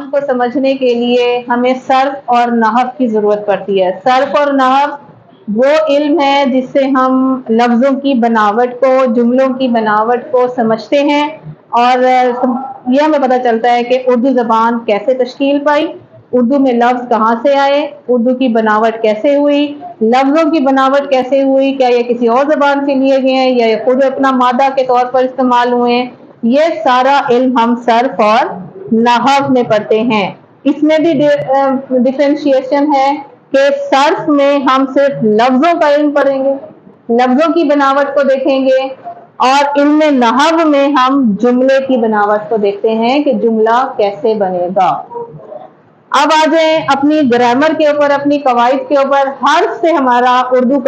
زبان کو سمجھنے کے لیے ہمیں صرف اور نحو کی ضرورت پڑتی ہے۔ صرف اور نحو وہ علم ہے جس سے ہم لفظوں کی بناوٹ کو، جملوں کی بناوٹ کو سمجھتے ہیں، اور یہ ہمیں پتہ چلتا ہے کہ اردو زبان کیسے تشکیل پائی، اردو میں لفظ کہاں سے آئے، اردو کی بناوٹ کیسے ہوئی، لفظوں کی بناوٹ کیسے ہوئی، کیا یہ کسی اور زبان سے لیے گئے ہیں یا یہ خود اپنا مادہ کے طور پر استعمال ہوئے ہیں۔ یہ سارا علم ہم صرف اور نحو میں پڑھتے ہیں۔ اس میں بھی ڈفرینشیشن ہے کہ صرف میں ہم صرف لفظوں کا علم پڑھیں گے، لفظوں کی بناوٹ کو دیکھیں گے، اور علم نحو میں ہم جملے کی بناوٹ کو دیکھتے ہیں کہ جملہ کیسے بنے گا۔ اب آ جائیں اپنی گرامر کے اوپر، اپنی قواعد کے اوپر۔ حرف سے ہماری اردو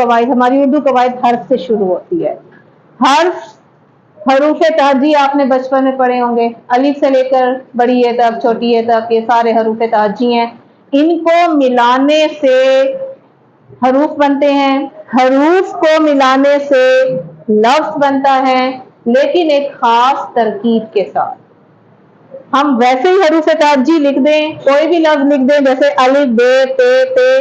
قواعد حرف سے شروع ہوتی ہے۔ حروف تہجی آپ نے بچپن میں پڑھے ہوں گے، الف سے لے کر بڑی اے تک، چھوٹی اے تک، یہ سارے حروف تہجی ہیں۔ ان کو ملانے سے حروف بنتے ہیں، حروف کو ملانے سے لفظ بنتا ہے، لیکن ایک خاص ترکیب کے ساتھ۔ ہم ویسے ہی حروف تہجی لکھ دیں، کوئی بھی لفظ لکھ دیں جیسے الف ب تے تے،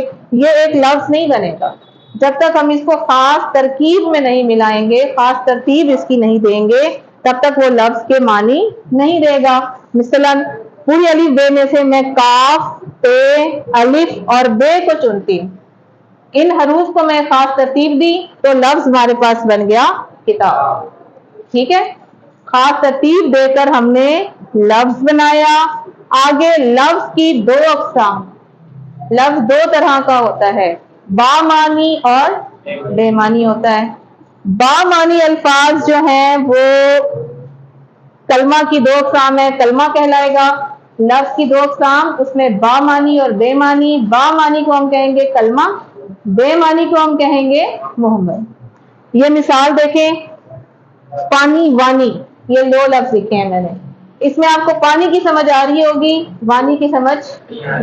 یہ ایک لفظ نہیں بنے گا جب تک ہم اس کو خاص ترکیب میں نہیں ملائیں گے، خاص ترتیب اس کی نہیں دیں گے، تب تک وہ لفظ کے معنی نہیں دے گا۔ مثلا پوری الف بے میں سے میں کاف، تے، الف اور بے کو چنتی ہوں، ان حروف کو میں خاص ترتیب دی تو لفظ ہمارے پاس بن گیا کتاب۔ ٹھیک ہے، خاص ترتیب دے کر ہم نے لفظ بنایا۔ آگے لفظ کی دو اقسام، لفظ دو طرح کا ہوتا ہے، با معنی اور بے معنی ہوتا ہے۔ با معنی الفاظ جو ہیں وہ کلمہ کی دو اقسام ہے، کلمہ کہلائے گا۔ لفظ کی دو اقسام، اس میں با معنی اور بے معنی۔ با معنی کو ہم کہیں گے کلمہ، بے معنی کو ہم کہیں گے محمد۔ یہ مثال دیکھیں، پانی، وانی، یہ دو لفظ لکھے ہیں میں نے، اس میں آپ کو پانی کی سمجھ آ رہی ہوگی، وانی کی سمجھ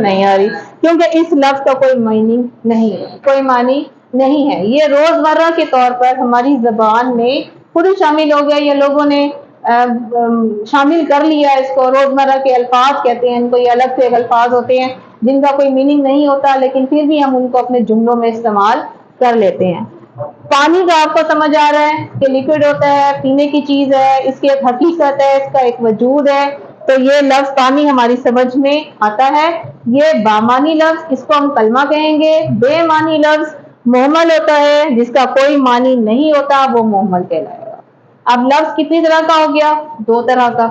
نہیں آ رہی، کیونکہ اس لفظ کا کوئی معنی نہیں ہے، کوئی معنی نہیں ہے۔ یہ روزمرہ کے طور پر ہماری زبان میں خود شامل ہو گیا، یہ لوگوں نے شامل کر لیا اس کو، روزمرہ کے الفاظ کہتے ہیں ان کو، یہ الگ سے الفاظ ہوتے ہیں جن کا کوئی میننگ نہیں ہوتا، لیکن پھر بھی ہم ان کو اپنے جملوں میں استعمال کر لیتے ہیں۔ پانی کا آپ کو سمجھ آ رہا ہے کہ لیکوڈ ہوتا ہے، پینے کی چیز ہے، اس کی ایک حقیقت ہے، اس کا ایک وجود ہے، تو یہ لفظ پانی ہماری سمجھ میں آتا ہے۔ یہ بامانی لفظ، اس کو ہم کلمہ کہیں گے۔ بے معنی لفظ محمل ہوتا ہے، جس کا کوئی معنی نہیں ہوتا، وہ محمل کہلائے گا۔ اب لفظ کتنی طرح کا ہو گیا؟ دو طرح کا،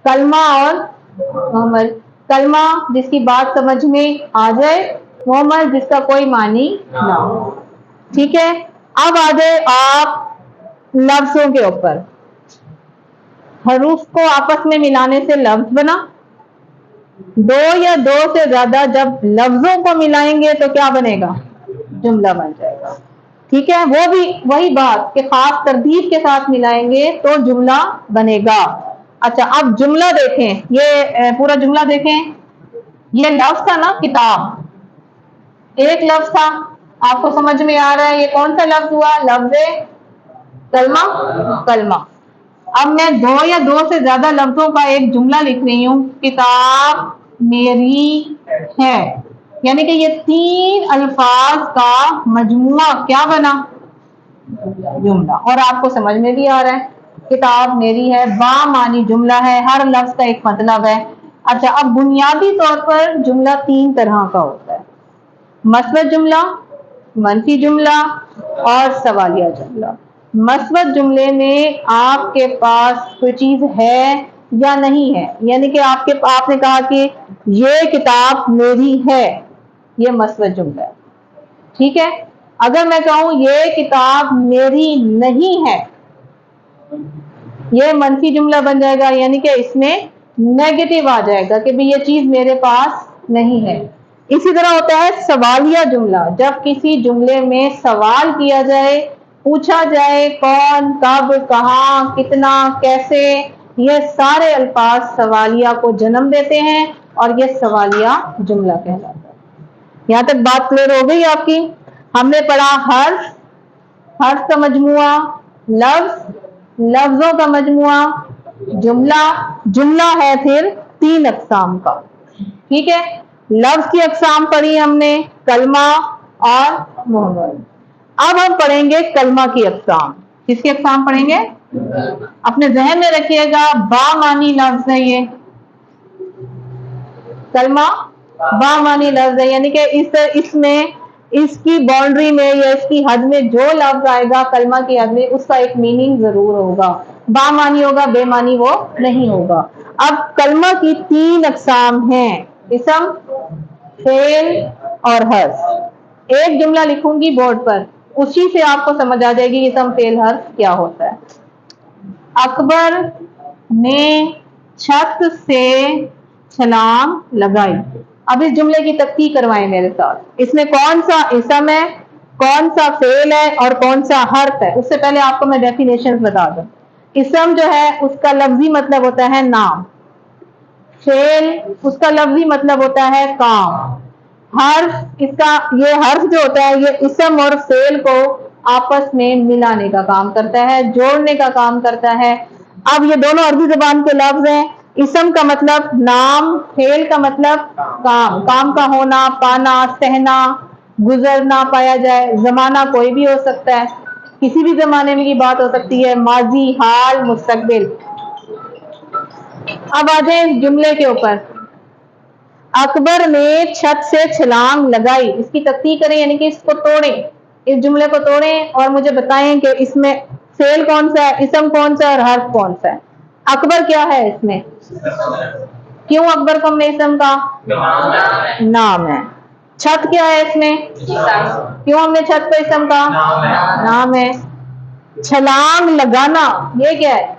کلمہ اور محمل۔ کلمہ جس کی بات سمجھ میں آ جائے، محمل جس کا کوئی معنی نہ ہو۔ ٹھیک ہے، اب آ جائے آپ لفظوں کے اوپر۔ حروف کو آپس میں ملانے سے لفظ بنا، دو یا دو سے زیادہ جب لفظوں کو ملائیں گے تو کیا بنے گا؟ جملہ بن جائے گا۔ ٹھیک ہے، وہ بھی وہی بات کہ خاص ترتیب کے ساتھ ملائیں گے تو جملہ بنے گا۔ اچھا، اب جملہ دیکھیں، یہ پورا جملہ دیکھیں، یہ لفظ تھا نا کتاب، ایک لفظ تھا، آپ کو سمجھ میں آ رہا ہے یہ کون سا لفظ ہوا؟ لفظ کلمہ، کلمہ۔ اب میں دو یا دو سے زیادہ لفظوں کا ایک جملہ لکھ رہی ہوں، کتاب میری ہے، یعنی کہ یہ تین الفاظ کا مجموعہ کیا بنا؟ جملہ۔ اور آپ کو سمجھ میں بھی آ رہا ہے، کتاب میری ہے، با معنی جملہ ہے، ہر لفظ کا ایک مطلب ہے۔ اچھا، اب بنیادی طور پر جملہ تین طرح کا ہوتا ہے، مثبت جملہ، منفی جملہ اور سوالیہ جملہ۔ مثبت جملے میں آپ کے پاس کوئی چیز ہے یا نہیں ہے، یعنی کہ آپ نے کہا کہ یہ کتاب میری ہے، یہ مثبت جملہ ہے۔ ٹھیک ہے، اگر میں کہوں یہ کتاب میری نہیں ہے، یہ منفی جملہ بن جائے گا، یعنی کہ اس میں نیگیٹو آ جائے گا کہ بھی یہ چیز میرے پاس نہیں ہے۔ اسی طرح ہوتا ہے سوالیہ جملہ، جب کسی جملے میں سوال کیا جائے، پوچھا جائے کون، کب، کہاں، کتنا، کیسے، یہ سارے الفاظ سوالیہ کو جنم دیتے ہیں اور یہ سوالیہ جملہ کہلاتا ہے۔ یہاں تک بات کلیئر ہو گئی آپ کی؟ ہم نے پڑھا حرف، حرف کا مجموعہ، لفظ، لفظوں کا مجموعہ، جملہ، جملہ ہے پھر تین اقسام کا۔ ٹھیک ہے, لفظ کی اقسام پڑھی ہم نے, کلمہ اور محمل. اب ہم پڑھیں گے کلمہ کی اقسام. کس کی اقسام پڑھیں گے؟ اپنے ذہن میں رکھیے گا, با معنی لفظ ہے یہ کلمہ, با معنی لفظ ہے, یعنی کہ اس میں اس کی باؤنڈری میں یا اس کی حد میں جو لفظ آئے گا کلمہ کی حد میں, اس کا ایک میننگ ضرور ہوگا. با معنی ہوگا, بے معنی وہ نہیں ہوگا. اب کلمہ کی 3 اقسام ہیں, اسم, فعل اور حرف. ایک جملہ لکھوں گی بورڈ پر, اسی سے آپ کو سمجھ آ جائے گی اسم, فعل, حرف کیا ہوتا ہے. اکبر نے چھت سے چھلانگ لگائی. اب اس جملے کی تفصیل کروائیں میرے ساتھ. اس میں کون سا اسم ہے, کون سا فعل ہے اور کون سا حرف ہے. اس سے پہلے آپ کو میں ڈیفینیشن بتا دوں. اسم جو ہے اس کا لفظی مطلب ہوتا ہے نام. فعل اس کا لفظی مطلب ہوتا ہے کام. حرف اس کا, یہ حرف جو ہوتا ہے یہ اسم اور فعل کو آپس میں ملانے کا کام کرتا ہے, جوڑنے کا کام کرتا ہے. اب یہ دونوں عربی زبان کے لفظ ہیں. اسم کا مطلب نام, فعل کا مطلب کام, کام کا ہونا, پانا, سہنا, گزرنا, پایا جائے. زمانہ کوئی بھی ہو سکتا ہے, کسی بھی زمانے میں کی بات ہو سکتی ہے, ماضی, حال, مستقبل. اب آ جائیں جملے کے اوپر. اکبر نے چھت سے چھلانگ لگائی. اس کی تفصیل کریں, یعنی کہ اس کو توڑیں, اس جملے کو توڑیں اور مجھے بتائیں کہ اس میں فعل کون سا ہے, اسم کون سا ہے اور حرف کون سا ہے. اکبر کیا ہے اس میں؟ کیوں اکبر کو ہم نے اسم کہا؟ نام ہے. چھت کیا ہے اس میں؟ کیوں ہم نے چھت کو اسم کہا؟ نام ہے. چھلانگ لگانا یہ کیا ہے؟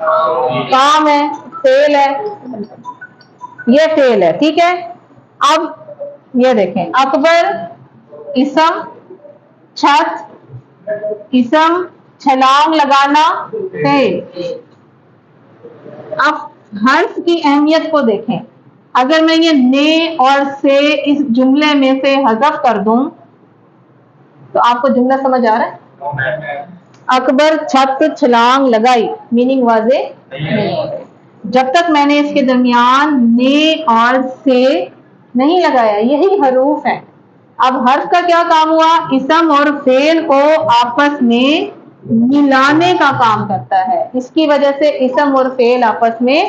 کام ہے, فعل ہے, یہ فعل ہے. ٹھیک ہے. اب یہ دیکھیں, اکبر اسم, چھت اسم, چھلانگ لگانا فعل. اب حرف کی اہمیت کو دیکھیں. اگر میں یہ نے اور سے اس جملے میں سے حذف کر دوں تو آپ کو جملہ سمجھ آ رہا ہے؟ اکبر چھت چھلانگ لگائی, میننگ واضح نہیں. جب تک میں نے اس کے درمیان نے اور سے نہیں لگایا, یہی حروف ہیں. اب حرف کا کیا کام ہوا؟ اسم اور فعل کو آپس میں ملانے کا کام کرتا ہے. اس کی وجہ سے اسم اور فعل آپس میں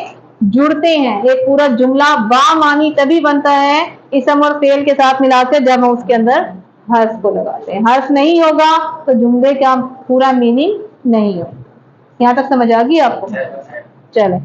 جڑتے ہیں. ایک پورا جملہ با معنی تبھی بنتا ہے اسم اور فعل کے ساتھ ملا کے, جب ہم اس کے اندر حرف کو لگاتے ہیں. حرف نہیں ہوگا تو جملے کا پورا میننگ نہیں ہوگا. یہاں تک سمجھ آ گئی آپ کو؟ چلیں.